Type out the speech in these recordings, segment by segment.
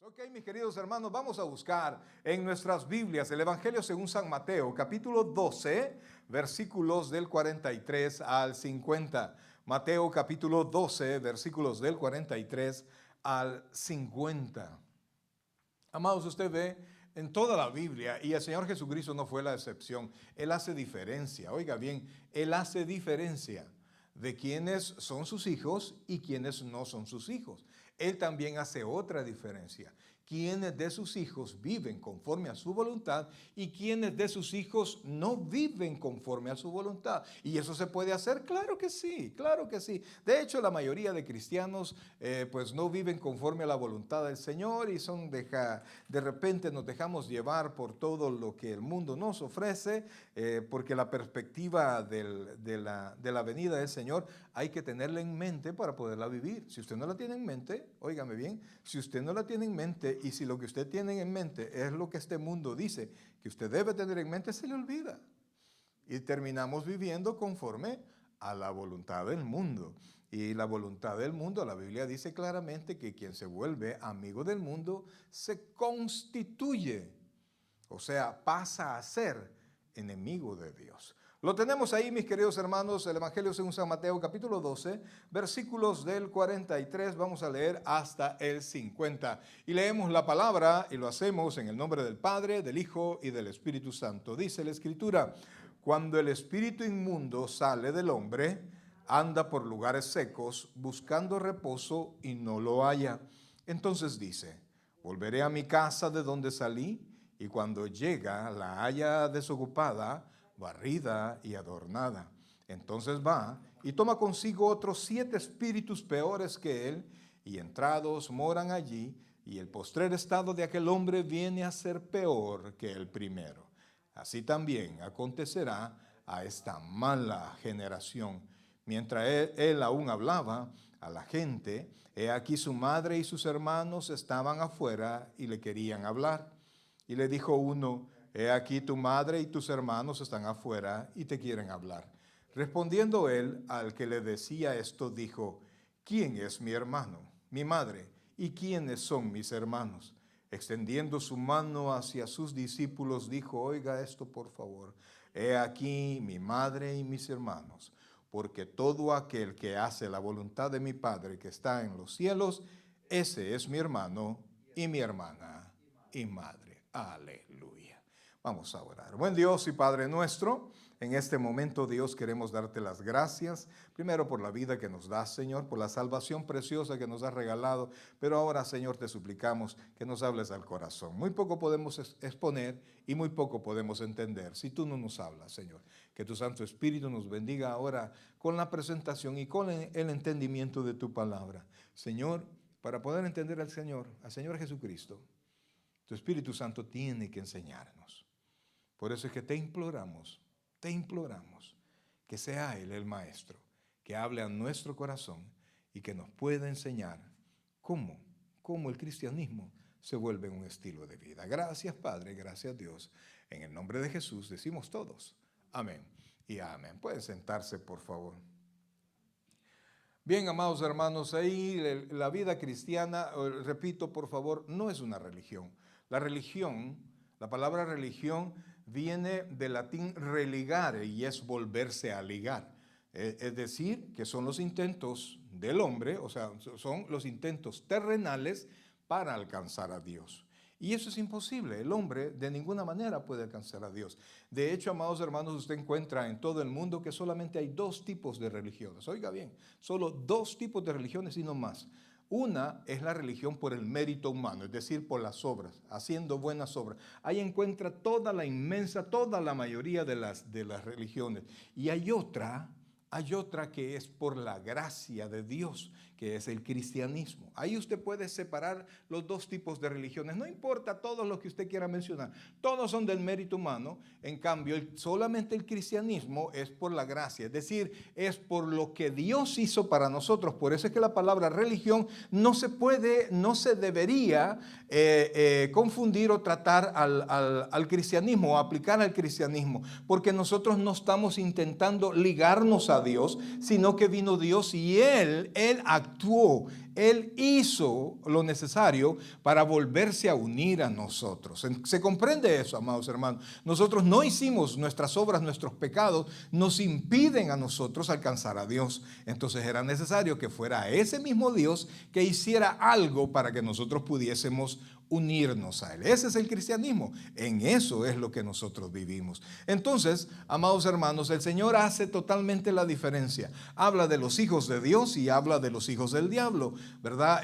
Ok, mis queridos hermanos, vamos a buscar en nuestras Biblias el Evangelio según San Mateo, capítulo 12, versículos del 43 al 50. Mateo capítulo 12, versículos del 43 al 50. Amados, usted ve en toda la Biblia, y el Señor Jesucristo no fue la excepción, Él hace diferencia, oiga bien, Él hace diferencia de quienes son sus hijos y quienes no son sus hijos. Él también hace otra diferencia. Quienes de sus hijos viven conforme a su voluntad y quienes de sus hijos no viven conforme a su voluntad. ¿Y eso se puede hacer? Claro que sí, claro que sí. De hecho, la mayoría de cristianos pues no viven conforme a la voluntad del Señor y de repente nos dejamos llevar por todo lo que el mundo nos ofrece, porque la perspectiva de la venida del Señor hay que tenerla en mente para poderla vivir. Si usted no la tiene en mente, óigame bien, si usted no la tiene en mente y si lo que usted tiene en mente es lo que este mundo dice que usted debe tener en mente, se le olvida. Y terminamos viviendo conforme a la voluntad del mundo. Y la voluntad del mundo, la Biblia dice claramente que quien se vuelve amigo del mundo se constituye, o sea, pasa a ser enemigo de Dios. Lo tenemos ahí, mis queridos hermanos, el Evangelio según San Mateo, capítulo 12, versículos del 43, vamos a leer hasta el 50. Y leemos la palabra y lo hacemos en el nombre del Padre, del Hijo y del Espíritu Santo. Dice la Escritura: cuando el espíritu inmundo sale del hombre, anda por lugares secos, buscando reposo y no lo halla. Entonces dice: volveré a mi casa de donde salí, y cuando llega la halla desocupada, barrida y adornada. Entonces va y toma consigo otros 7 espíritus peores que él, y entrados moran allí, y el postrer estado de aquel hombre viene a ser peor que el primero. Así también acontecerá a esta mala generación. Mientras él aún hablaba a la gente, he aquí su madre y sus hermanos estaban afuera y le querían hablar. Y le dijo uno: he aquí tu madre y tus hermanos están afuera y te quieren hablar. Respondiendo él al que le decía esto, dijo: ¿quién es mi hermano, mi madre, y quiénes son mis hermanos? Extendiendo su mano hacia sus discípulos, dijo: oiga esto por favor, he aquí mi madre y mis hermanos, porque todo aquel que hace la voluntad de mi Padre que está en los cielos, ese es mi hermano y mi hermana y madre. Aleluya. Vamos a orar. Buen Dios y Padre nuestro, en este momento, Dios, queremos darte las gracias, primero por la vida que nos das, Señor, por la salvación preciosa que nos has regalado, pero ahora, Señor, te suplicamos que nos hables al corazón. Muy poco podemos exponer y muy poco podemos entender si tú no nos hablas, Señor. Que tu Santo Espíritu nos bendiga ahora con la presentación y con el entendimiento de tu palabra. Señor, para poder entender al Señor Jesucristo, tu Espíritu Santo tiene que enseñarnos. Por eso es que te imploramos que sea Él el Maestro, que hable a nuestro corazón y que nos pueda enseñar cómo el cristianismo se vuelve un estilo de vida. Gracias, Padre, gracias, Dios. En el nombre de Jesús decimos todos amén y amén. Pueden sentarse, por favor. Bien, amados hermanos, ahí la vida cristiana, repito, por favor, no es una religión. La religión, la palabra religión viene del latín religare y es volverse a ligar. Es decir, que son los intentos del hombre, o sea, son los intentos terrenales para alcanzar a Dios. Y eso es imposible. El hombre de ninguna manera puede alcanzar a Dios. De hecho, amados hermanos, usted encuentra en todo el mundo que solamente hay 2 tipos de religiones. Oiga bien, solo 2 tipos de religiones y no más. Una es la religión por el mérito humano, es decir, por las obras, haciendo buenas obras. Ahí encuentra toda la mayoría de las religiones. Y hay otra que es por la gracia de Dios, que es el cristianismo. Ahí usted puede separar los 2 tipos de religiones. No importa todos los que usted quiera mencionar. Todos son del mérito humano. En cambio, solamente el cristianismo es por la gracia. Es decir, es por lo que Dios hizo para nosotros. Por eso es que la palabra religión no se debería confundir o tratar al cristianismo o aplicar al cristianismo. Porque nosotros no estamos intentando ligarnos a Dios, sino que vino Dios y Él actuó Él hizo lo necesario para volverse a unir a nosotros. ¿Se comprende eso, amados hermanos? Nosotros no hicimos nuestras obras, nuestros pecados nos impiden a nosotros alcanzar a Dios. Entonces era necesario que fuera ese mismo Dios que hiciera algo para que nosotros pudiésemos unirnos a Él. Ese es el cristianismo. En eso es lo que nosotros vivimos. Entonces, amados hermanos, el Señor hace totalmente la diferencia. Habla de los hijos de Dios y habla de los hijos del diablo, ¿verdad?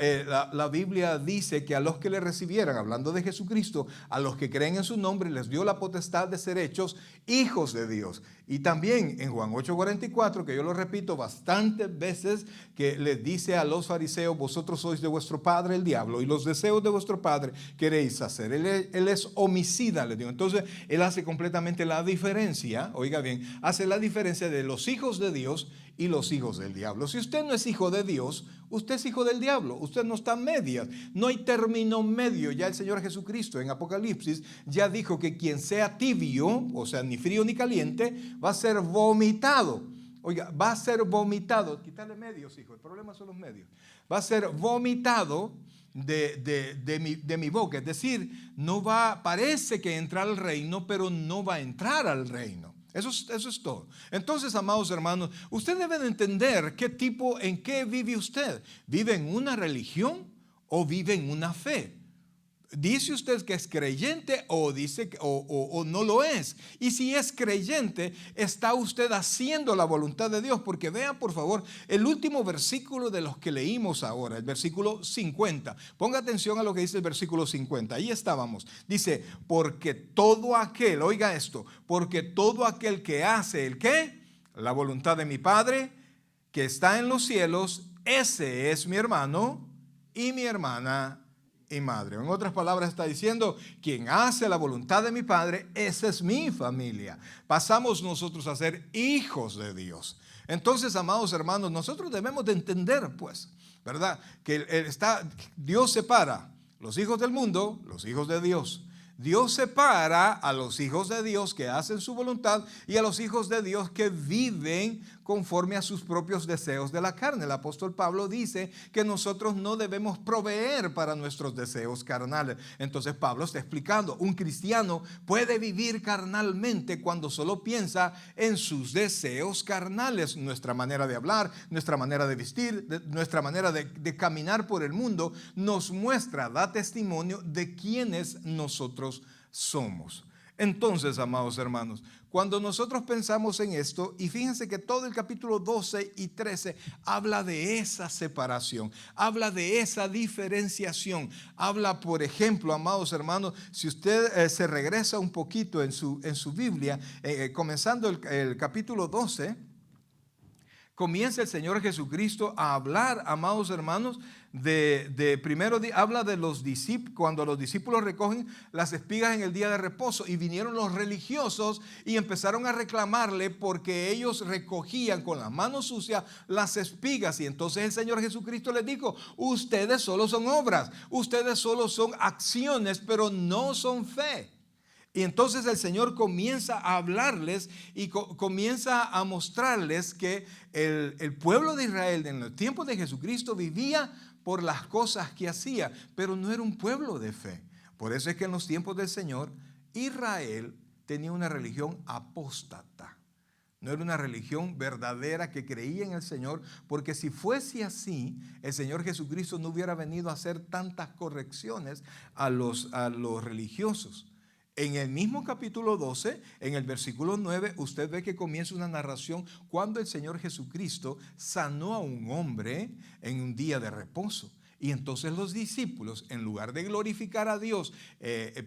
La Biblia dice que a los que le recibieran, hablando de Jesucristo, a los que creen en su nombre, les dio la potestad de ser hechos hijos de Dios. Y también en Juan 8:44, que yo lo repito bastantes veces, que les dice a los fariseos: vosotros sois de vuestro padre el diablo, y los deseos de vuestro padre queréis hacer. Él es homicida, les digo. Entonces, él hace completamente la diferencia, oiga bien, hace la diferencia de los hijos de Dios y los hijos del diablo. Si usted no es hijo de Dios, usted es hijo del diablo. Usted no está a medias. No hay término medio. Ya el Señor Jesucristo en Apocalipsis ya dijo que quien sea tibio, o sea, ni frío ni caliente, va a ser vomitado. Oiga, va a ser vomitado. Quitarle medios, hijo. El problema son los medios. Va a ser vomitado de mi boca. Es decir, no va, parece que entra al reino, pero no va a entrar al reino. Eso es todo. Entonces, amados hermanos, usted debe de entender en qué vive usted. ¿Vive en una religión o vive en una fe? ¿Dice usted que es creyente o no lo es? Y si es creyente, ¿está usted haciendo la voluntad de Dios? Porque vean, por favor, el último versículo de los que leímos ahora, el versículo 50. Ponga atención a lo que dice el versículo 50. Ahí estábamos. Dice: porque todo aquel, oiga esto, porque todo aquel que hace ¿el qué? La voluntad de mi Padre que está en los cielos, ese es mi hermano y mi hermana y madre. En otras palabras está diciendo: quien hace la voluntad de mi Padre, esa es mi familia. Pasamos nosotros a ser hijos de Dios. Entonces, amados hermanos, nosotros debemos de entender, pues, ¿verdad? Que Dios separa los hijos del mundo, los hijos de Dios. Dios separa a los hijos de Dios que hacen su voluntad y a los hijos de Dios que viven conforme a sus propios deseos de la carne. El apóstol Pablo dice que nosotros no debemos proveer para nuestros deseos carnales. Entonces Pablo está explicando: un cristiano puede vivir carnalmente cuando solo piensa en sus deseos carnales. Nuestra manera de hablar, nuestra manera de vestir, nuestra manera de caminar por el mundo nos muestra, da testimonio de quiénes nosotros somos. Entonces, amados hermanos, cuando nosotros pensamos en esto, y fíjense que todo el capítulo 12 y 13 habla de esa separación, habla de esa diferenciación, habla, por ejemplo, amados hermanos, si usted se regresa un poquito en su Biblia, comenzando el capítulo 12, comienza el Señor Jesucristo a hablar, amados hermanos, primero habla de los discípulos, cuando los discípulos recogen las espigas en el día de reposo, y vinieron los religiosos y empezaron a reclamarle porque ellos recogían con las manos sucias las espigas. Y entonces el Señor Jesucristo les dijo: ustedes solo son obras, ustedes solo son acciones, pero no son fe. Y entonces el Señor comienza a hablarles y comienza a mostrarles que el pueblo de Israel en los tiempos de Jesucristo vivía por las cosas que hacía, pero no era un pueblo de fe. Por eso es que en los tiempos del Señor, Israel tenía una religión apóstata. No era una religión verdadera que creía en el Señor, porque si fuese así, el Señor Jesucristo no hubiera venido a hacer tantas correcciones a los religiosos. En el mismo capítulo 12, en el versículo 9, usted ve que comienza una narración cuando el Señor Jesucristo sanó a un hombre en un día de reposo. Y entonces los discípulos, en lugar de glorificar a Dios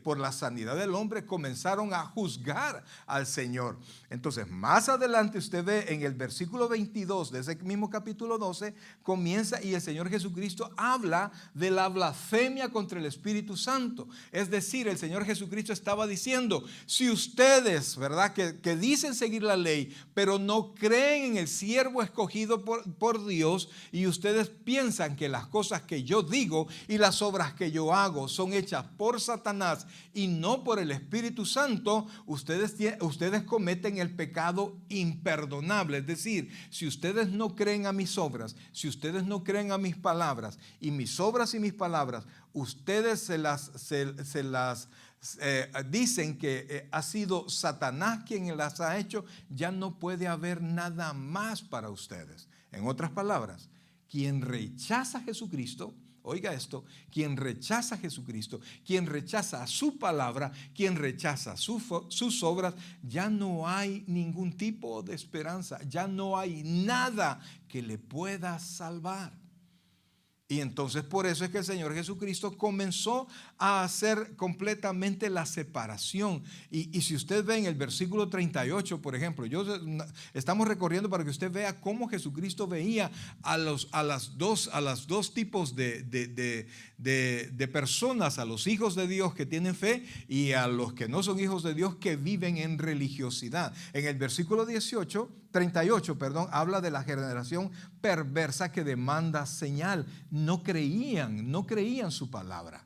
por la sanidad del hombre, comenzaron a juzgar al Señor. Entonces, más adelante usted ve en el versículo 22 de ese mismo capítulo 12, comienza y el Señor Jesucristo habla de la blasfemia contra el Espíritu Santo. Es decir, el Señor Jesucristo estaba diciendo: si ustedes, ¿verdad?, que dicen seguir la ley, pero no creen en el siervo escogido por Dios, y ustedes piensan que las cosas que que yo digo y las obras que yo hago son hechas por Satanás y no por el Espíritu Santo, ustedes cometen el pecado imperdonable. Es decir, si ustedes no creen a mis obras, si ustedes no creen a mis palabras, y mis obras y mis palabras, ustedes se las dicen que ha sido Satanás quien las ha hecho, ya no puede haber nada más para ustedes. En otras palabras, quien rechaza a Jesucristo, oiga esto, quien rechaza a Jesucristo, quien rechaza su palabra, quien rechaza sus obras, ya no hay ningún tipo de esperanza, ya no hay nada que le pueda salvar. Y entonces por eso es que el Señor Jesucristo comenzó a hacer completamente la separación. Y si usted ve en el versículo 38, por ejemplo, estamos recorriendo para que usted vea cómo Jesucristo veía a los dos tipos de personas, a los hijos de Dios que tienen fe y a los que no son hijos de Dios que viven en religiosidad. En el versículo 38, habla de la generación perversa que demanda señal. No creían su palabra.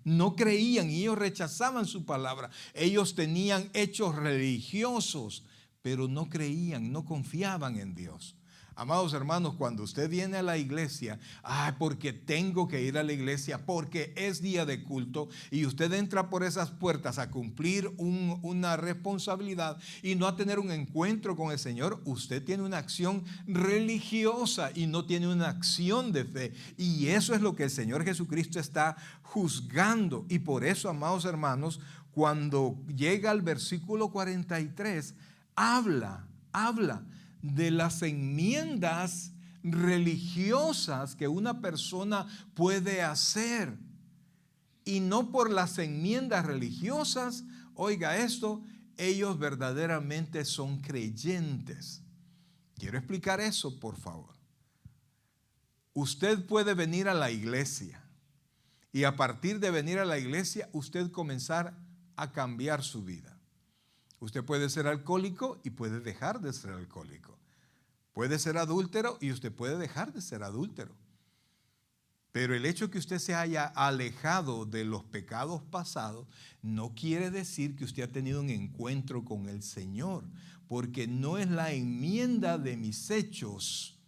No creían y ellos rechazaban su palabra. Ellos tenían hechos religiosos, pero no creían, no confiaban en Dios. Amados hermanos, cuando usted viene a la iglesia, porque tengo que ir a la iglesia, porque es día de culto, y usted entra por esas puertas a cumplir una responsabilidad y no a tener un encuentro con el Señor, usted tiene una acción religiosa y no tiene una acción de fe. Y eso es lo que el Señor Jesucristo está juzgando. Y por eso, amados hermanos, cuando llega al versículo 43, habla de las enmiendas religiosas que una persona puede hacer. Y no por las enmiendas religiosas, oiga esto, ellos verdaderamente son creyentes. Quiero explicar eso, por favor. Usted puede venir a la iglesia y a partir de venir a la iglesia, usted comenzar a cambiar su vida. Usted puede ser alcohólico y puede dejar de ser alcohólico. Puede ser adúltero y usted puede dejar de ser adúltero. Pero el hecho que usted se haya alejado de los pecados pasados no quiere decir que usted ha tenido un encuentro con el Señor, porque no es la enmienda de mis hechos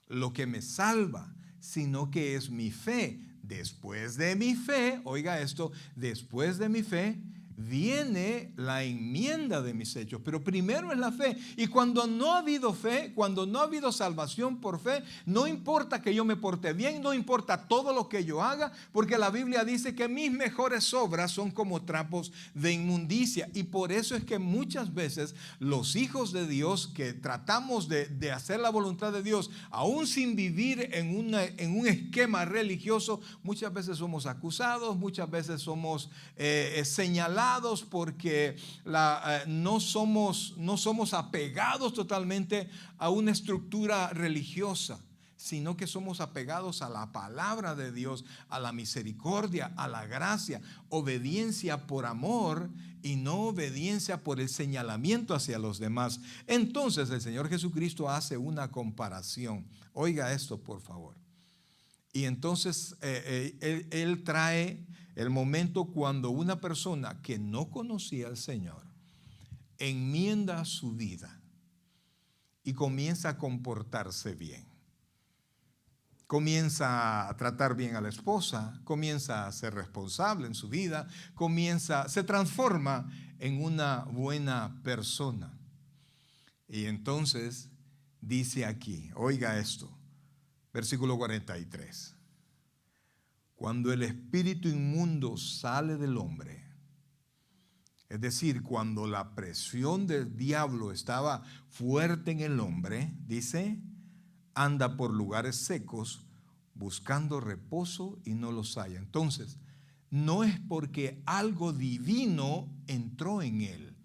lo que me salva, sino que es mi fe. Después de mi fe, oiga esto, después de mi fe viene la enmienda de mis hechos, pero primero es la fe. Y cuando no ha habido fe, cuando no ha habido salvación por fe, no importa que yo me porte bien, no importa todo lo que yo haga, porque la Biblia dice que mis mejores obras son como trapos de inmundicia. Y por eso es que muchas veces los hijos de Dios que tratamos de hacer la voluntad de Dios, aún sin vivir en un esquema religioso, muchas veces somos acusados, muchas veces somos señalados, porque no somos apegados totalmente a una estructura religiosa, sino que somos apegados a la palabra de Dios, a la misericordia, a la gracia, obediencia por amor y no obediencia por el señalamiento hacia los demás. Entonces el Señor Jesucristo hace una comparación. Oiga esto, por favor. Y entonces él trae el momento cuando una persona que no conocía al Señor enmienda su vida y comienza a comportarse bien. Comienza a tratar bien a la esposa, comienza a ser responsable en su vida, se transforma en una buena persona. Y entonces dice aquí, oiga esto, versículo 43. Cuando el espíritu inmundo sale del hombre, es decir, cuando la presión del diablo estaba fuerte en el hombre, dice, anda por lugares secos buscando reposo y no los halla. Entonces, no es porque algo divino entró en él,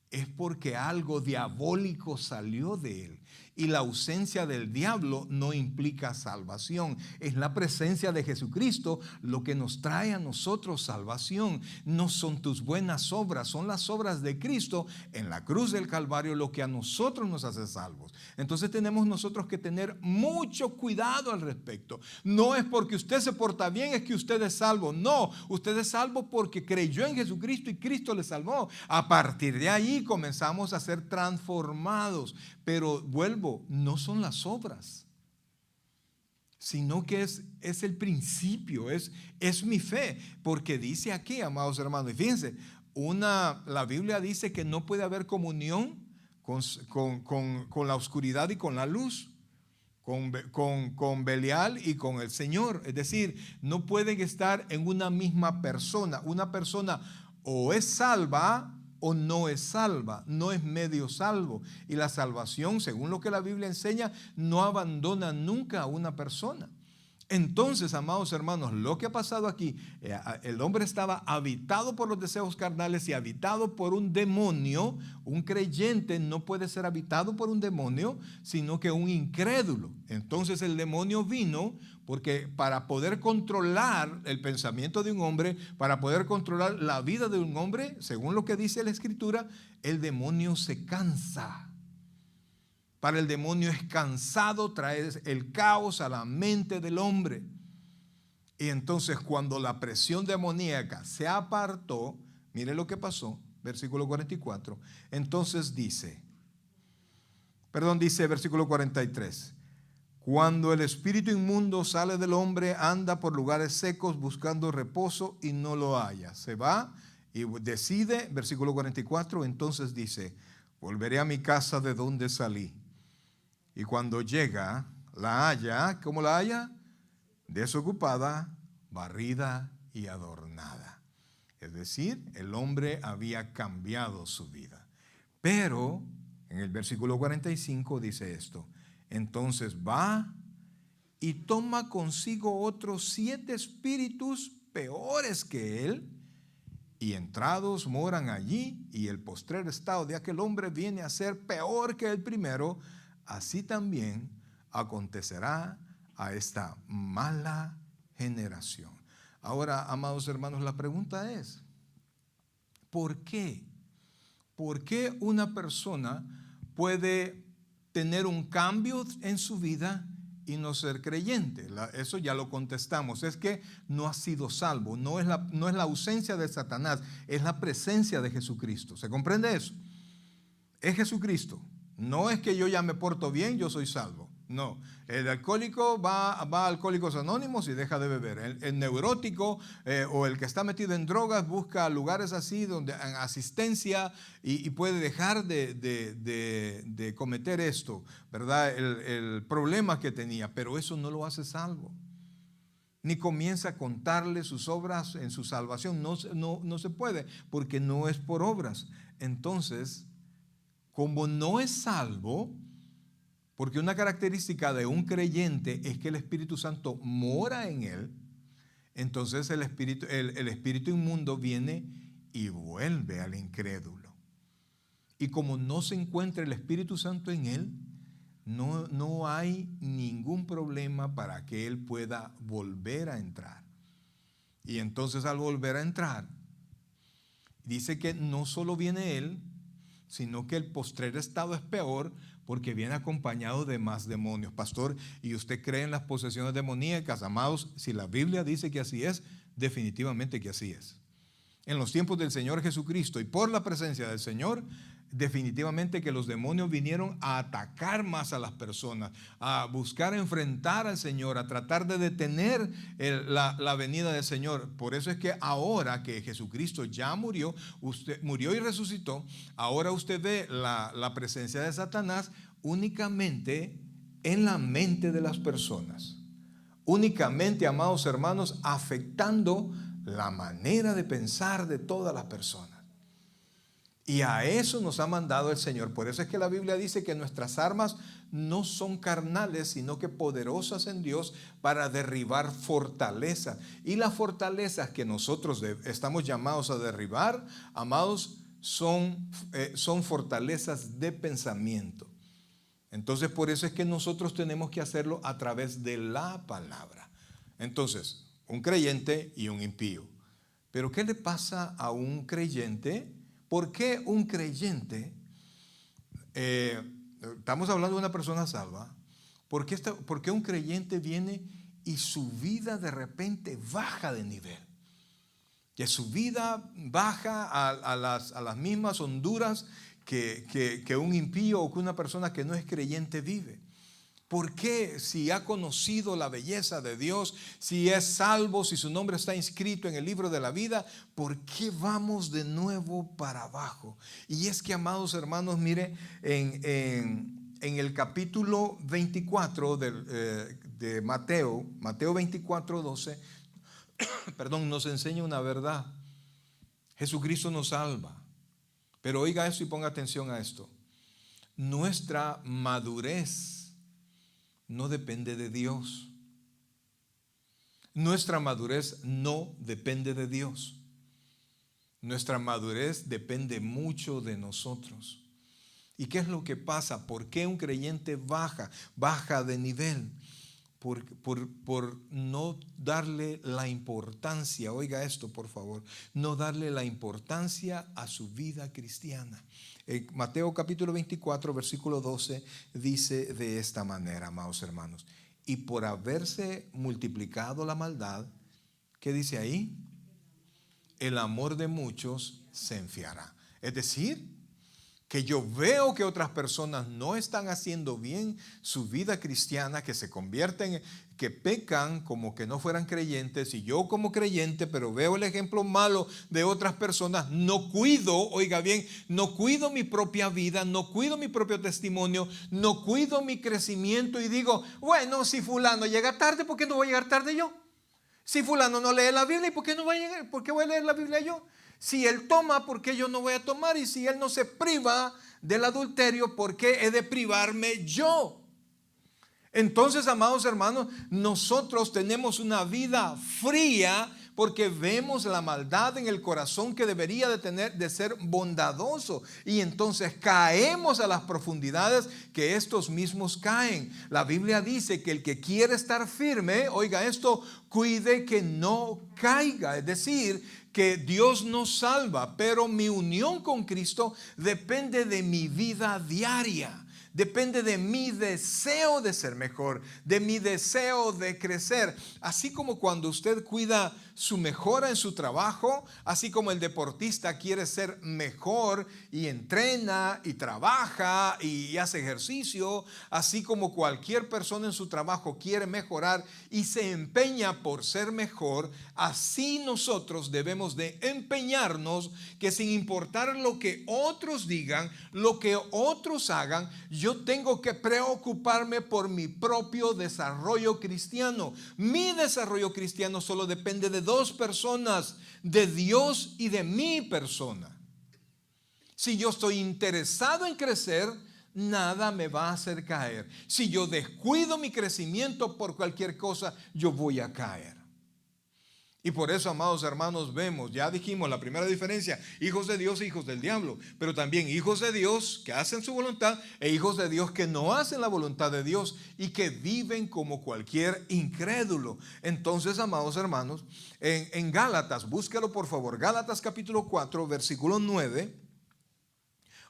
es porque algo diabólico salió de él. Y la ausencia del diablo no implica salvación. Es la presencia de Jesucristo lo que nos trae a nosotros salvación. No son tus buenas obras, son las obras de Cristo en la cruz del Calvario lo que a nosotros nos hace salvos. Entonces tenemos nosotros que tener mucho cuidado al respecto. No es porque usted se porta bien, es que usted es salvo. No, usted es salvo porque creyó en Jesucristo y Cristo le salvó. A partir de ahí comenzamos a ser transformados. Pero vuelvo, no son las obras, sino que es el principio, es mi fe. Porque dice aquí, amados hermanos, y fíjense, la Biblia dice que no puede haber comunión con la oscuridad y con la luz, con Belial y con el Señor. Es decir, no pueden estar en una misma persona. Una persona o es salva o no es salva, no es medio salvo. Y la salvación, según lo que la Biblia enseña, no abandona nunca a una persona. Entonces, amados hermanos, lo que ha pasado aquí, el hombre estaba habitado por los deseos carnales y habitado por un demonio. Un creyente no puede ser habitado por un demonio, sino que un incrédulo. Entonces el demonio vino porque para poder controlar el pensamiento de un hombre, para poder controlar la vida de un hombre, según lo que dice la Escritura, el demonio se cansa. Para el demonio es cansado, trae el caos a la mente del hombre. Y entonces cuando la presión demoníaca se apartó, mire lo que pasó, versículo 44. Entonces dice versículo 43. Cuando el espíritu inmundo sale del hombre, anda por lugares secos buscando reposo y no lo halla. Se va y decide, versículo 44, entonces dice, volveré a mi casa de donde salí. Y cuando llega, la halla, ¿cómo la halla? Desocupada, barrida y adornada. Es decir, el hombre había cambiado su vida. Pero en el versículo 45 dice esto. Entonces va y toma consigo otros 7 espíritus peores que él, y entrados moran allí, y el postrer estado de aquel hombre viene a ser peor que el primero. Así también acontecerá a esta mala generación. Ahora, amados hermanos, la pregunta es, ¿por qué? ¿Por qué una persona puede tener un cambio en su vida y no ser creyente? Eso ya lo contestamos. Es que no ha sido salvo. No es la ausencia de Satanás, es la presencia de Jesucristo. ¿Se comprende eso? Es Jesucristo. No es que yo ya me porto bien, yo soy salvo. No, el alcohólico va a Alcohólicos Anónimos y deja de beber. El neurótico o el que está metido en drogas busca lugares así donde asistencia y puede dejar de cometer esto, ¿verdad? El problema que tenía, pero eso no lo hace salvo. Ni comienza a contarle sus obras en su salvación. No se puede, porque no es por obras. Entonces, como no es salvo, porque una característica de un creyente es que el Espíritu Santo mora en él, entonces el espíritu inmundo viene y vuelve al incrédulo. Y como no se encuentra el Espíritu Santo en él, no hay ningún problema para que él pueda volver a entrar. Y entonces al volver a entrar, dice que no solo viene él, sino que el postrer estado es peor porque viene acompañado de más demonios. Pastor, ¿y usted cree en las posesiones demoníacas? Amados, si la Biblia dice que así es, definitivamente que así es. En los tiempos del Señor Jesucristo y por la presencia del Señor, definitivamente que los demonios vinieron a atacar más a las personas, a buscar enfrentar al Señor, a tratar de detener la venida del Señor. Por eso es que ahora que Jesucristo ya murió, usted murió y resucitó, ahora usted ve la presencia de Satanás únicamente en la mente de las personas. Únicamente, amados hermanos, afectando la manera de pensar de todas las personas. Y a eso nos ha mandado el Señor. Por eso es que la Biblia dice que nuestras armas no son carnales, sino que poderosas en Dios para derribar fortalezas. Y las fortalezas que nosotros estamos llamados a derribar, amados, son fortalezas de pensamiento. Entonces, por eso es que nosotros tenemos que hacerlo a través de la palabra. Entonces, un creyente y un impío. Pero ¿qué le pasa a un creyente? ¿Por qué un creyente, estamos hablando de una persona salva, por qué un creyente viene y su vida de repente baja de nivel? Que su vida baja a las mismas honduras que un impío o que una persona que no es creyente vive. ¿Por qué, si ha conocido la belleza de Dios, si es salvo, si su nombre está inscrito en el libro de la vida, por qué vamos de nuevo para abajo? Y es que, amados hermanos, mire, en el capítulo 24 de Mateo 24, 12, perdón, nos enseña una verdad. Jesucristo nos salva. Pero oiga esto y ponga atención a esto. Nuestra madurez no depende de Dios. Nuestra madurez no depende de Dios. Nuestra madurez depende mucho de nosotros. ¿Y qué es lo que pasa? ¿Por qué un creyente baja de nivel? Por no darle la importancia, oiga esto por favor, no darle la importancia a su vida cristiana. Mateo capítulo 24, versículo 12 dice de esta manera, amados hermanos: y por haberse multiplicado la maldad, ¿qué dice ahí? El amor de muchos se enfriará. Es decir, que yo veo que otras personas no están haciendo bien su vida cristiana, que se convierten, que pecan como que no fueran creyentes, y yo como creyente, pero veo el ejemplo malo de otras personas, no cuido, oiga bien, no cuido mi propia vida, no cuido mi propio testimonio, no cuido mi crecimiento y digo, bueno, si fulano llega tarde, ¿por qué no voy a llegar tarde yo? Si fulano no lee la Biblia, ¿por qué no voy a llegar? ¿Por qué voy a leer la Biblia yo? Si él toma, ¿por qué yo no voy a tomar? Y si él no se priva del adulterio, ¿por qué he de privarme yo? Entonces, amados hermanos, nosotros tenemos una vida fría porque vemos la maldad en el corazón que debería de ser bondadoso, y entonces caemos a las profundidades que estos mismos caen. La Biblia dice que el que quiere estar firme, oiga esto, cuide que no caiga. Es decir, que Dios nos salva, pero mi unión con Cristo depende de mi vida diaria. Depende de mi deseo de ser mejor, de mi deseo de crecer. Así como cuando usted cuida su mejora en su trabajo, así como el deportista quiere ser mejor y entrena y trabaja y hace ejercicio, así como cualquier persona en su trabajo quiere mejorar y se empeña por ser mejor, así nosotros debemos de empeñarnos, que sin importar lo que otros digan, lo que otros hagan, yo tengo que preocuparme por mi propio desarrollo cristiano. Mi desarrollo cristiano solo depende de dos personas, de Dios y de mi persona. Si yo estoy interesado en crecer, nada me va a hacer caer. Si yo descuido mi crecimiento por cualquier cosa, yo voy a caer. Y por eso, amados hermanos, vemos, ya dijimos la primera diferencia, hijos de Dios e hijos del diablo, pero también hijos de Dios que hacen su voluntad e hijos de Dios que no hacen la voluntad de Dios y que viven como cualquier incrédulo. Entonces, amados hermanos, en Gálatas, búscalo por favor, Gálatas capítulo 4, versículo 9.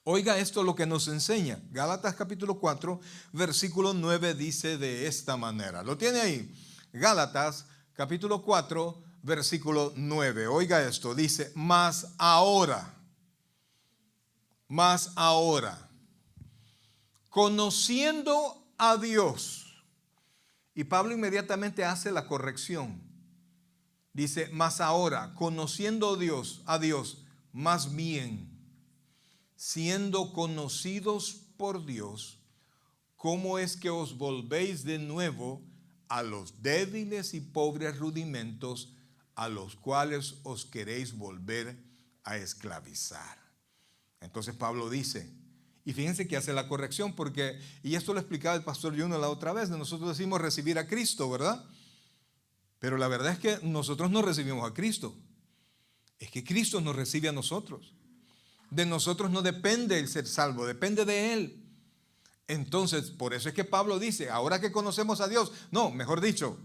Oiga esto lo que nos enseña. Gálatas capítulo 4, versículo 9 dice de esta manera. ¿Lo tiene ahí? Gálatas capítulo 4, versículo 9. Oiga esto, dice, mas ahora, conociendo a Dios. Y Pablo inmediatamente hace la corrección. Dice, mas ahora, conociendo a Dios, más bien, siendo conocidos por Dios, ¿cómo es que os volvéis de nuevo a los débiles y pobres rudimentos a los cuales os queréis volver a esclavizar? Entonces Pablo dice, y fíjense que hace la corrección porque, y esto lo explicaba el pastor Juno la otra vez, nosotros decimos recibir a Cristo, ¿verdad? Pero la verdad es que nosotros no recibimos a Cristo, es que Cristo nos recibe a nosotros. De nosotros no depende el ser salvo, depende de Él. Entonces, por eso es que Pablo dice, ahora que conocemos a Dios, no, mejor dicho,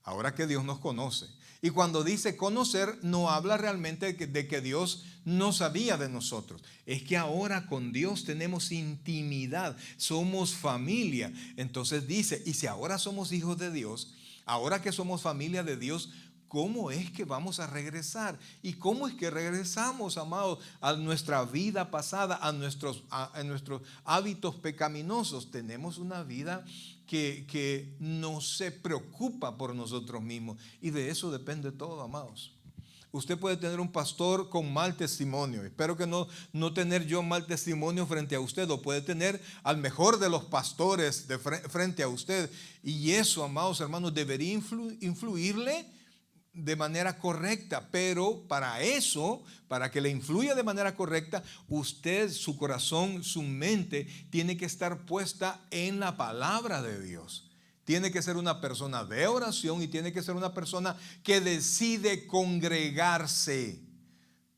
ahora que Dios nos conoce. Y cuando dice conocer, no habla realmente de que Dios no sabía de nosotros. Es que ahora con Dios tenemos intimidad, somos familia. Entonces dice, y si ahora somos hijos de Dios, ahora que somos familia de Dios, ¿cómo es que vamos a regresar? ¿Y cómo es que regresamos, amados, a nuestra vida pasada, a nuestros hábitos pecaminosos? Tenemos una vida que no se preocupa por nosotros mismos. Y de eso depende todo, amados. Usted puede tener un pastor con mal testimonio. Espero que no tener yo mal testimonio frente a usted. O puede tener al mejor de los pastores frente a usted. Y eso, amados hermanos, debería influirle de manera correcta, pero para eso, para que le influya de manera correcta, usted, su corazón, su mente tiene que estar puesta en la palabra de Dios. Tiene que ser una persona de oración y tiene que ser una persona que decide congregarse.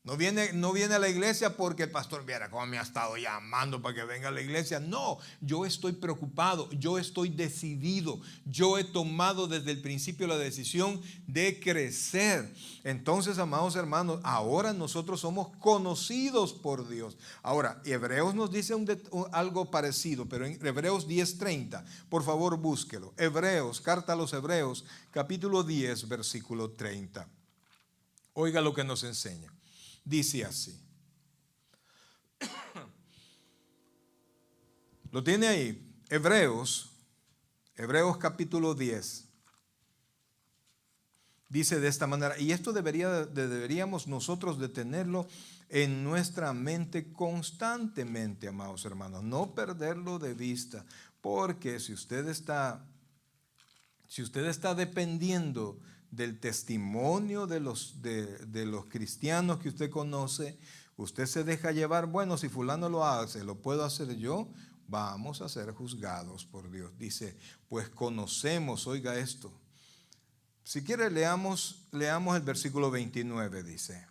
No viene a la iglesia porque el pastor viera cómo me ha estado llamando para que venga a la iglesia. No, yo estoy preocupado, yo estoy decidido. Yo he tomado desde el principio la decisión de crecer. Entonces, amados hermanos, ahora nosotros somos conocidos por Dios. Ahora, Hebreos nos dice algo parecido, pero en Hebreos 10:30, por favor búsquelo. Hebreos, carta a los Hebreos, capítulo 10, versículo 30. Oiga lo que nos enseña. Dice así. ¿Lo tiene ahí? Hebreos capítulo 10. Dice de esta manera, y esto deberíamos nosotros de tenerlo en nuestra mente constantemente, amados hermanos, no perderlo de vista, porque si usted está dependiendo del testimonio de los cristianos que usted conoce, usted se deja llevar, bueno, si fulano lo hace, ¿lo puedo hacer yo? Vamos a ser juzgados por Dios. Dice, pues conocemos, oiga esto. Si quiere leamos el versículo 29, dice,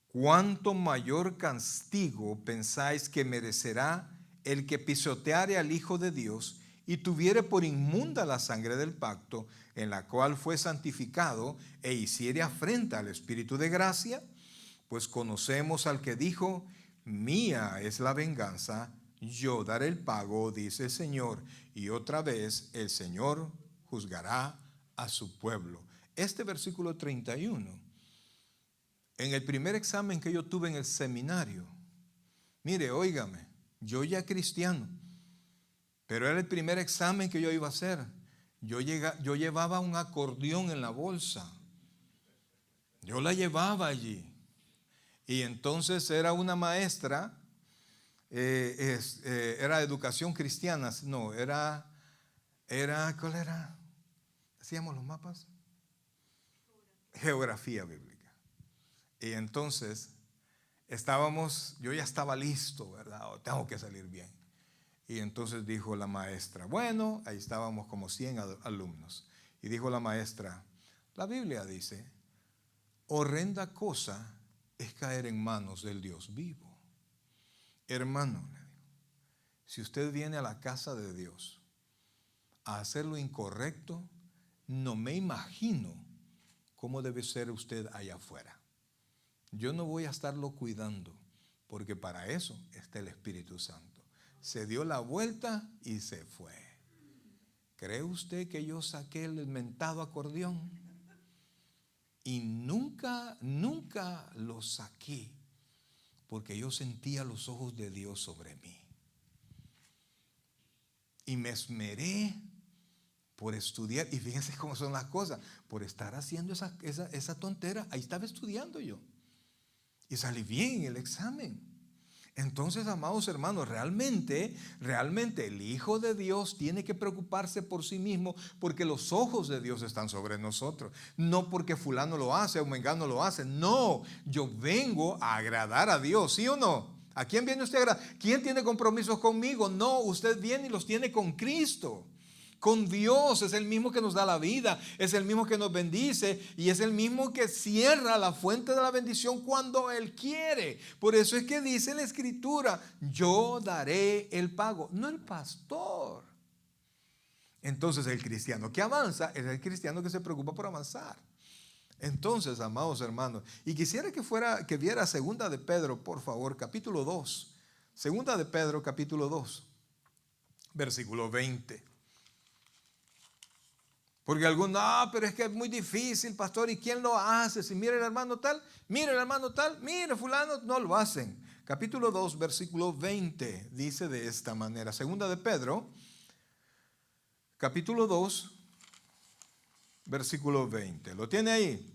¿cuánto mayor castigo pensáis que merecerá el que pisoteare al Hijo de Dios y tuviere por inmunda la sangre del pacto, en la cual fue santificado, e hiciere afrenta al Espíritu de gracia? Pues conocemos al que dijo, mía es la venganza, yo daré el pago, dice el Señor. Y otra vez el Señor juzgará a su pueblo. Este versículo 31, en el primer examen que yo tuve en el seminario, mire, óigame, yo ya cristiano, pero era el primer examen que yo iba a hacer. Yo llevaba un acordeón en la bolsa. Yo la llevaba allí. Y entonces era una maestra, era educación cristiana. No, ¿cuál era? ¿Hacíamos los mapas? Geografía bíblica. Y entonces yo ya estaba listo, ¿verdad? Tengo que salir bien. Y entonces dijo la maestra, bueno, ahí estábamos como 100 alumnos. Y dijo la maestra, la Biblia dice, horrenda cosa es caer en manos del Dios vivo. Hermano, si usted viene a la casa de Dios a hacer lo incorrecto, no me imagino cómo debe ser usted allá afuera. Yo no voy a estarlo cuidando, porque para eso está el Espíritu Santo. Se dio la vuelta y se fue. ¿Cree usted que yo saqué el mentado acordeón? Y nunca lo saqué, porque yo sentía los ojos de Dios sobre mí. Y me esmeré por estudiar. Y fíjense cómo son las cosas. Por estar haciendo esa tontera, ahí estaba estudiando yo. Y salí bien en el examen. Entonces, amados hermanos, realmente el Hijo de Dios tiene que preocuparse por sí mismo, porque los ojos de Dios están sobre nosotros. No porque fulano lo hace o mengano lo hace. No, yo vengo a agradar a Dios, ¿sí o no? ¿A quién viene usted a agradar? ¿Quién tiene compromisos conmigo? No, usted viene y los tiene con Cristo. con Dios. Es el mismo que nos da la vida, es el mismo que nos bendice y es el mismo que cierra la fuente de la bendición cuando Él quiere. Por eso es que dice la Escritura, yo daré el pago, no el pastor. Entonces el cristiano que avanza es el cristiano que se preocupa por avanzar. Entonces, amados hermanos, y quisiera que viera segunda de Pedro, por favor, capítulo 2. Segunda de Pedro, capítulo 2, versículo 20. Porque algunos, no, pero es que es muy difícil, pastor, ¿y quién lo hace? Si mira el hermano tal, mira el hermano tal, mira fulano, no lo hacen. Capítulo 2, versículo 20, dice de esta manera. Segunda de Pedro, capítulo 2, versículo 20. ¿Lo tiene ahí?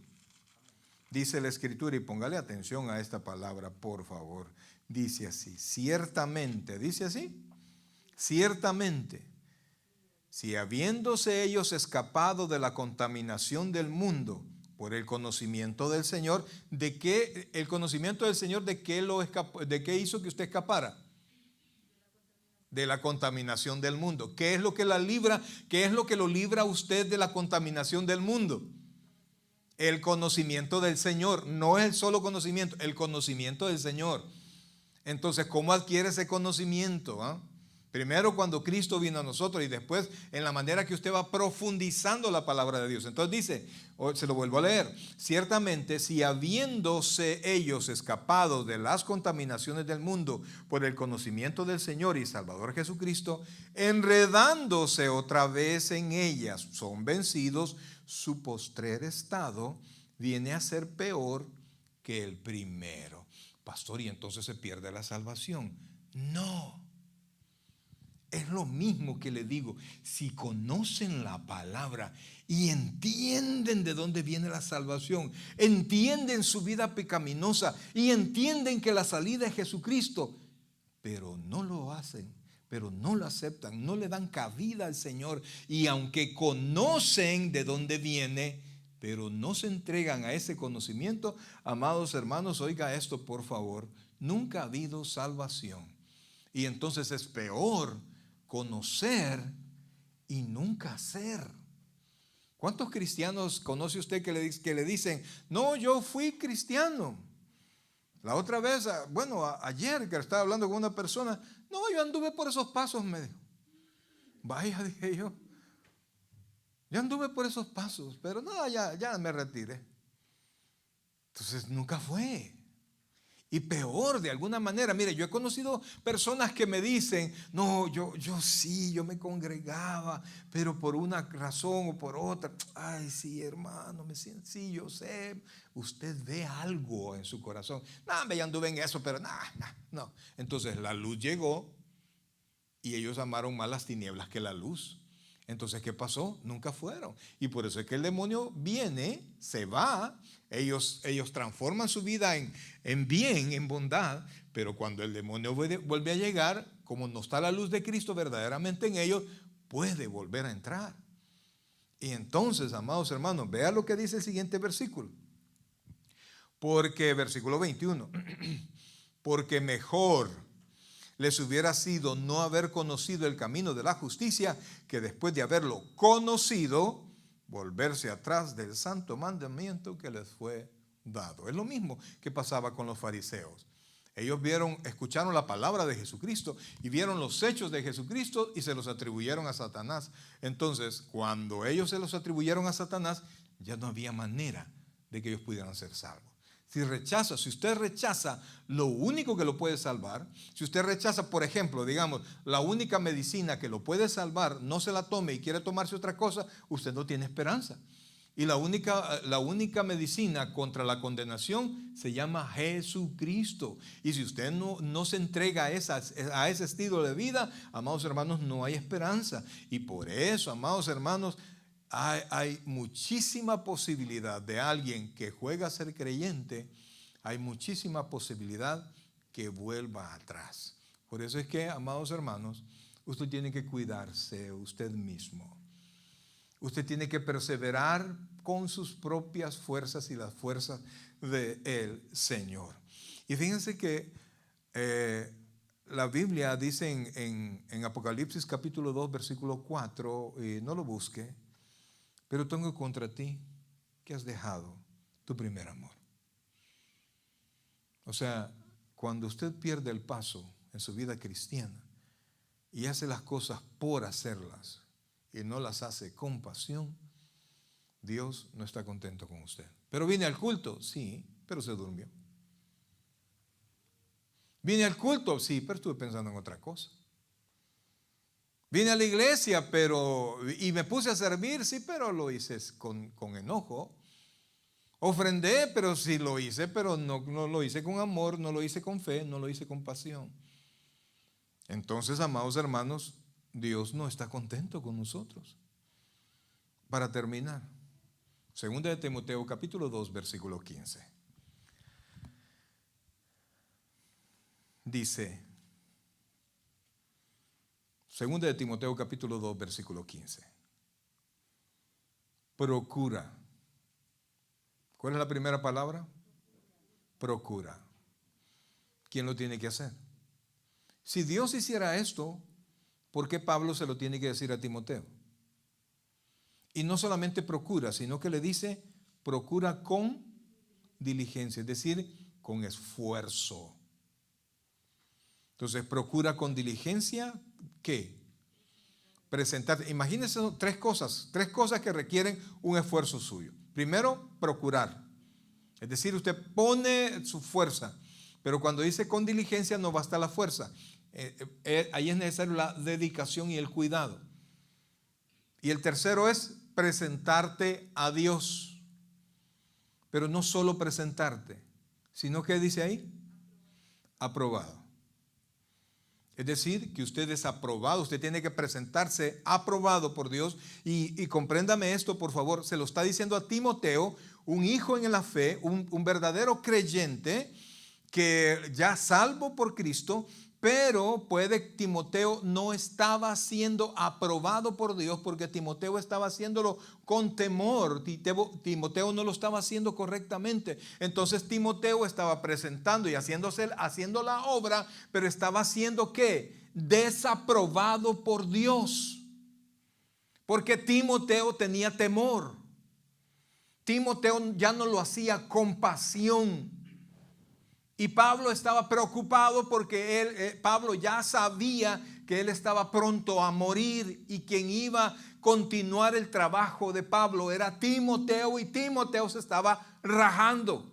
Dice la Escritura, y póngale atención a esta palabra, por favor. Dice así, ciertamente, dice así, ciertamente, si habiéndose ellos escapado de la contaminación del mundo por el conocimiento del Señor, ¿de qué? El conocimiento del Señor, ¿de qué hizo que usted escapara? De la contaminación del mundo. ¿Qué es lo que la libra? ¿Qué es lo que lo libra a usted de la contaminación del mundo? El conocimiento del Señor. No es el solo conocimiento, el conocimiento del Señor. Entonces, ¿cómo adquiere ese conocimiento? Primero cuando Cristo vino a nosotros y después en la manera que usted va profundizando la palabra de Dios. Entonces dice, se lo vuelvo a leer, ciertamente si habiéndose ellos escapado de las contaminaciones del mundo por el conocimiento del Señor y Salvador Jesucristo, enredándose otra vez en ellas, son vencidos, su postrer estado viene a ser peor que el primero. Pastor, ¿y entonces se pierde la salvación? No. Es lo mismo que le digo, si conocen la palabra y entienden de dónde viene la salvación, entienden su vida pecaminosa y entienden que la salida es Jesucristo, pero no lo hacen, pero no lo aceptan, no le dan cabida al Señor, y aunque conocen de dónde viene, pero no se entregan a ese conocimiento, amados hermanos, oiga esto por favor, nunca ha habido salvación. Y entonces es peor conocer y nunca hacer. ¿Cuántos cristianos conoce usted que le dicen, no, yo fui cristiano? La otra vez, ayer que estaba hablando con una persona, no, yo anduve por esos pasos, me dijo. Vaya, dije yo anduve por esos pasos, pero no, ya me retiré. Entonces nunca fue. Y peor, de alguna manera, mire, yo he conocido personas que me dicen, no, yo sí, yo me congregaba, pero por una razón o por otra, ay, sí, hermano, me siento, sí, yo sé, usted ve algo en su corazón. No, ya anduve en eso, pero no. Entonces la luz llegó y ellos amaron más las tinieblas que la luz. Entonces, ¿qué pasó? Nunca fueron. Y por eso es que el demonio viene, se va, ellos transforman su vida en bien, en bondad, pero cuando el demonio vuelve a llegar, como no está la luz de Cristo verdaderamente en ellos, puede volver a entrar. Y entonces, amados hermanos, vea lo que dice el siguiente versículo. Porque, versículo 21, porque mejor les hubiera sido no haber conocido el camino de la justicia, que después de haberlo conocido, volverse atrás del santo mandamiento que les fue dado. Es lo mismo que pasaba con los fariseos. Ellos escucharon la palabra de Jesucristo y vieron los hechos de Jesucristo y se los atribuyeron a Satanás. Entonces, cuando ellos se los atribuyeron a Satanás, ya no había manera de que ellos pudieran ser salvos. Si usted rechaza lo único que lo puede salvar, si usted rechaza, por ejemplo, digamos, la única medicina que lo puede salvar, no se la tome y quiere tomarse otra cosa, usted no tiene esperanza. Y la única medicina contra la condenación se llama Jesucristo. Y si usted no se entrega a ese estilo de vida, amados hermanos, no hay esperanza. Y por eso, amados hermanos, hay muchísima posibilidad de alguien que juega a ser creyente, hay muchísima posibilidad que vuelva atrás. Por eso es que, amados hermanos, usted tiene que cuidarse usted mismo. Usted tiene que perseverar con sus propias fuerzas y las fuerzas del Señor. Y fíjense que La Biblia dice en Apocalipsis capítulo 2, versículo 4, no lo busque, pero tengo contra ti que has dejado tu primer amor. O sea, cuando usted pierde el paso en su vida cristiana y hace las cosas por hacerlas y no las hace con pasión, Dios no está contento con usted. ¿Pero vine al culto? Sí, pero se durmió. ¿Vine al culto? Sí, pero estuve pensando en otra cosa. Vine a la iglesia, y me puse a servir, sí, pero lo hice con enojo. Ofrendé, pero sí lo hice, pero no lo hice con amor, no lo hice con fe, no lo hice con pasión. Entonces, amados hermanos, Dios no está contento con nosotros. Para terminar, 2 de Timoteo capítulo 2, versículo 15. Dice, 2 de Timoteo capítulo 2, versículo 15. Procura. ¿Cuál es la primera palabra? Procura. ¿Quién lo tiene que hacer? Si Dios hiciera esto, ¿por qué Pablo se lo tiene que decir a Timoteo? Y no solamente procura, sino que le dice, procura con diligencia, es decir, con esfuerzo. Entonces, procura con diligencia, ¿qué? Presentar. Imagínense tres cosas que requieren un esfuerzo suyo. Primero, procurar. Es decir, usted pone su fuerza, pero cuando dice con diligencia no basta la fuerza. Ahí es necesario la dedicación y el cuidado. Y el tercero es presentarte a Dios. Pero no solo presentarte, sino que dice ahí, aprobado. Es decir, que usted es aprobado, usted tiene que presentarse aprobado por Dios. Y compréndame esto, por favor, se lo está diciendo a Timoteo, un hijo en la fe, un verdadero creyente, que ya salvo por Cristo, pero Timoteo no estaba siendo aprobado por Dios porque Timoteo estaba haciéndolo con temor. Timoteo no lo estaba haciendo correctamente. Entonces Timoteo estaba presentando y haciendo la obra, pero estaba siendo ¿qué? Desaprobado por Dios. Porque Timoteo tenía temor. Timoteo ya no lo hacía con pasión. Y Pablo estaba preocupado porque Pablo ya sabía que él estaba pronto a morir y quien iba a continuar el trabajo de Pablo era Timoteo, y Timoteo se estaba rajando.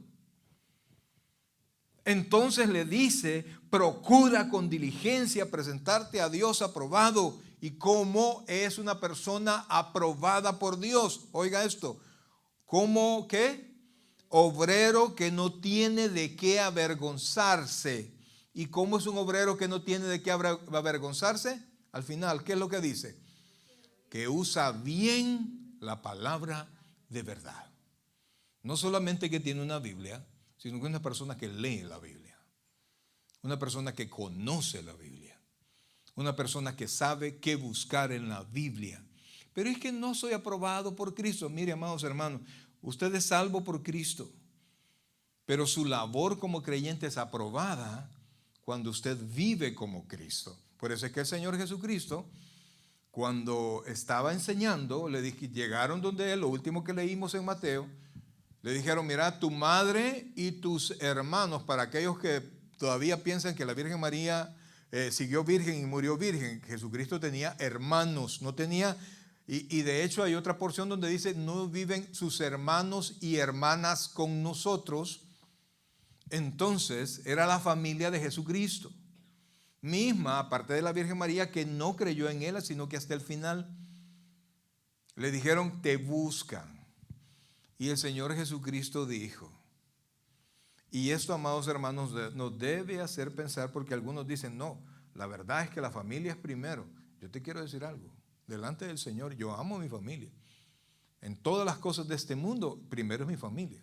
Entonces le dice, procura con diligencia presentarte a Dios aprobado. ¿Y cómo es una persona aprobada por Dios? Oiga esto, ¿cómo qué? Obrero que no tiene de qué avergonzarse. ¿Y cómo es un obrero que no tiene de qué avergonzarse? Al final, ¿qué es lo que dice? Que usa bien la palabra de verdad. No solamente que tiene una Biblia, sino que es una persona que lee la Biblia. Una persona que conoce la Biblia. Una persona que sabe qué buscar en la Biblia. Pero es que no soy aprobado por Cristo. Mire, amados hermanos, usted es salvo por Cristo, pero su labor como creyente es aprobada cuando usted vive como Cristo. Por eso es que el Señor Jesucristo, cuando estaba enseñando, llegaron donde él, lo último que leímos en Mateo, le dijeron, mira, tu madre y tus hermanos, para aquellos que todavía piensan que la Virgen María siguió virgen y murió virgen, Jesucristo tenía hermanos, no tenía. Y de hecho hay otra porción donde dice, no viven sus hermanos y hermanas con nosotros. Entonces era la familia de Jesucristo misma, aparte de la Virgen María, que no creyó en él, sino que hasta el final le dijeron, te buscan. Y el Señor Jesucristo dijo, y esto, amados hermanos, nos debe hacer pensar, porque algunos dicen, no, la verdad es que la familia es primero. Yo te quiero decir algo. Delante del Señor, yo amo a mi familia. En todas las cosas de este mundo, primero es mi familia.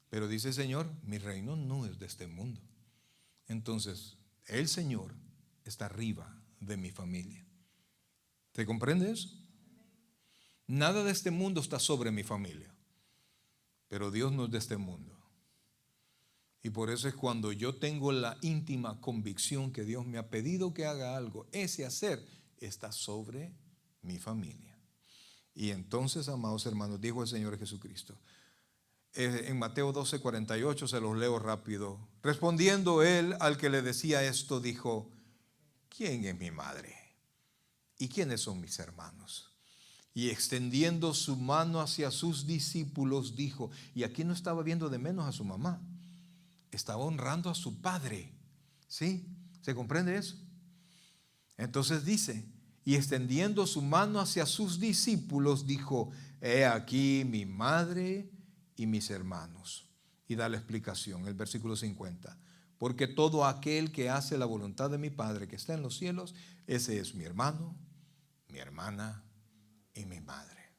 Pero dice el Señor, mi reino no es de este mundo. Entonces, el Señor está arriba de mi familia. ¿Te comprende eso? Nada de este mundo está sobre mi familia. Pero Dios no es de este mundo. Y por eso es cuando yo tengo la íntima convicción que Dios me ha pedido que haga algo, ese hacer está sobre mi familia. Y entonces, amados hermanos, dijo el Señor Jesucristo, en Mateo 12:48, se los leo rápido. Respondiendo él al que le decía esto, dijo, ¿quién es mi madre? ¿Y quiénes son mis hermanos? Y extendiendo su mano hacia sus discípulos, dijo, y aquí no estaba viendo de menos a su mamá, estaba honrando a su padre. ¿Sí? ¿Se comprende eso? Entonces dice, y extendiendo su mano hacia sus discípulos, dijo, he aquí mi madre y mis hermanos. Y da la explicación, el versículo 50. Porque todo aquel que hace la voluntad de mi Padre que está en los cielos, ese es mi hermano, mi hermana y mi madre.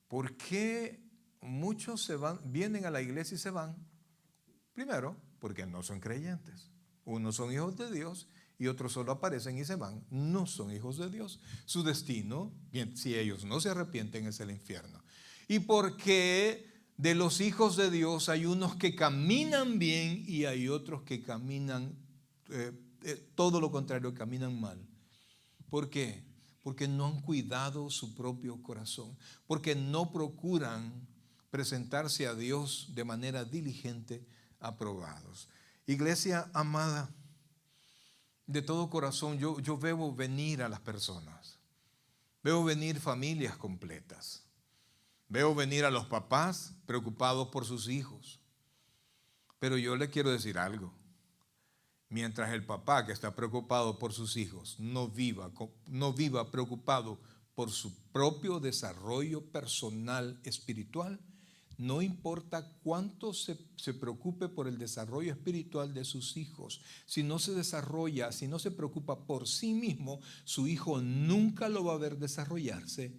¿Por qué muchos vienen a la iglesia y se van? Primero, porque no son creyentes. Unos son hijos de Dios y otros solo aparecen y se van. No son hijos de Dios. Su destino, bien, si ellos no se arrepienten, es el infierno. Y porque de los hijos de Dios hay unos que caminan bien y hay otros que caminan todo lo contrario, caminan mal. ¿Por qué? Porque no han cuidado su propio corazón, porque no procuran presentarse a Dios de manera diligente, aprobados. Iglesia amada, de todo corazón yo veo venir a las personas, veo venir familias completas. Veo venir a los papás preocupados por sus hijos. Pero yo le quiero decir algo. Mientras el papá que está preocupado por sus hijos no viva preocupado por su propio desarrollo personal espiritual, no importa cuánto se preocupe por el desarrollo espiritual de sus hijos, si no se desarrolla, si no se preocupa por sí mismo, su hijo nunca lo va a ver desarrollarse.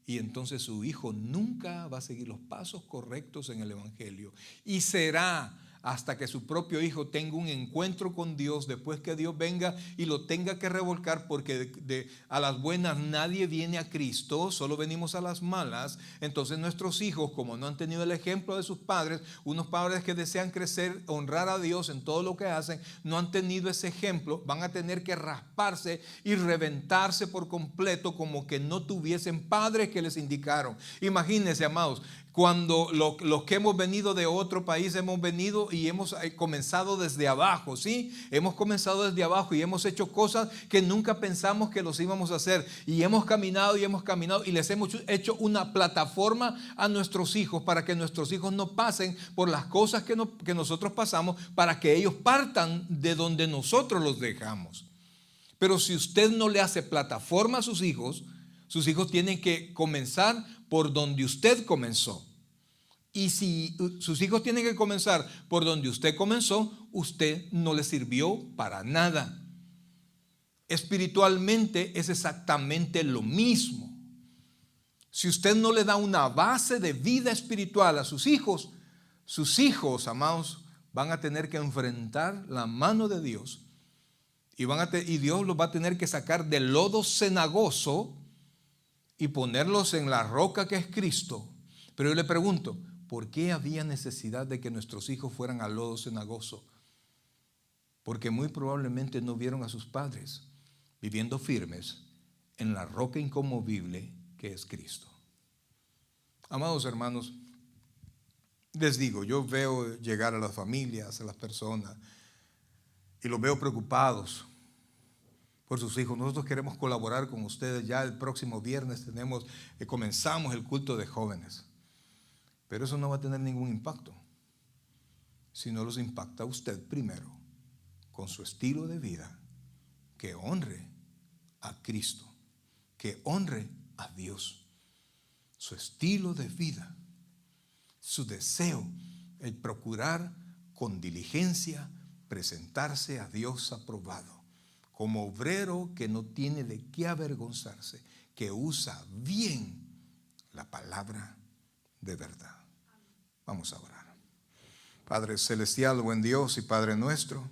Y entonces su hijo nunca va a seguir los pasos correctos en el Evangelio. Y será hasta que su propio hijo tenga un encuentro con Dios, después que Dios venga y lo tenga que revolcar, porque a las buenas nadie viene a Cristo, solo venimos a las malas. Entonces nuestros hijos, como no han tenido el ejemplo de sus padres, unos padres que desean crecer, honrar a Dios en todo lo que hacen, no han tenido ese ejemplo, van a tener que rasparse y reventarse por completo como que no tuviesen padres que les indicaron. Imagínense, amados, cuando los que hemos venido de otro país hemos venido y hemos comenzado desde abajo, ¿sí? Hemos comenzado desde abajo y hemos hecho cosas que nunca pensamos que los íbamos a hacer. Y hemos caminado y les hemos hecho una plataforma a nuestros hijos para que nuestros hijos no pasen por las cosas que nosotros pasamos, para que ellos partan de donde nosotros los dejamos. Pero si usted no le hace plataforma a sus hijos tienen que comenzar por donde usted comenzó. Y si sus hijos tienen que comenzar por donde usted comenzó, usted no le sirvió para nada. Espiritualmente es exactamente lo mismo. Si usted no le da una base de vida espiritual a sus hijos, amados, van a tener que enfrentar la mano de Dios y Dios los va a tener que sacar del lodo cenagoso y ponerlos en la roca que es Cristo. Pero yo le pregunto, ¿por qué había necesidad de que nuestros hijos fueran al lodo cenagoso? Porque muy probablemente no vieron a sus padres viviendo firmes en la roca inconmovible que es Cristo. Amados hermanos, les digo, yo veo llegar a las familias, a las personas, y los veo preocupados por sus hijos. Nosotros queremos colaborar con ustedes. Ya el próximo viernes comenzamos el culto de jóvenes. Pero eso no va a tener ningún impacto si no los impacta a usted primero con su estilo de vida que honre a Cristo, que honre a Dios. Su estilo de vida, su deseo, el procurar con diligencia presentarse a Dios aprobado, como obrero que no tiene de qué avergonzarse, que usa bien la palabra de verdad. Vamos a orar. Padre celestial, buen Dios y Padre nuestro,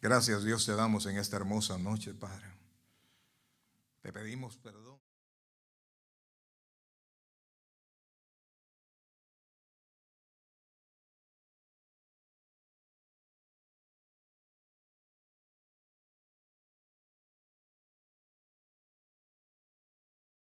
gracias Dios te damos en esta hermosa noche, Padre. Te pedimos perdón.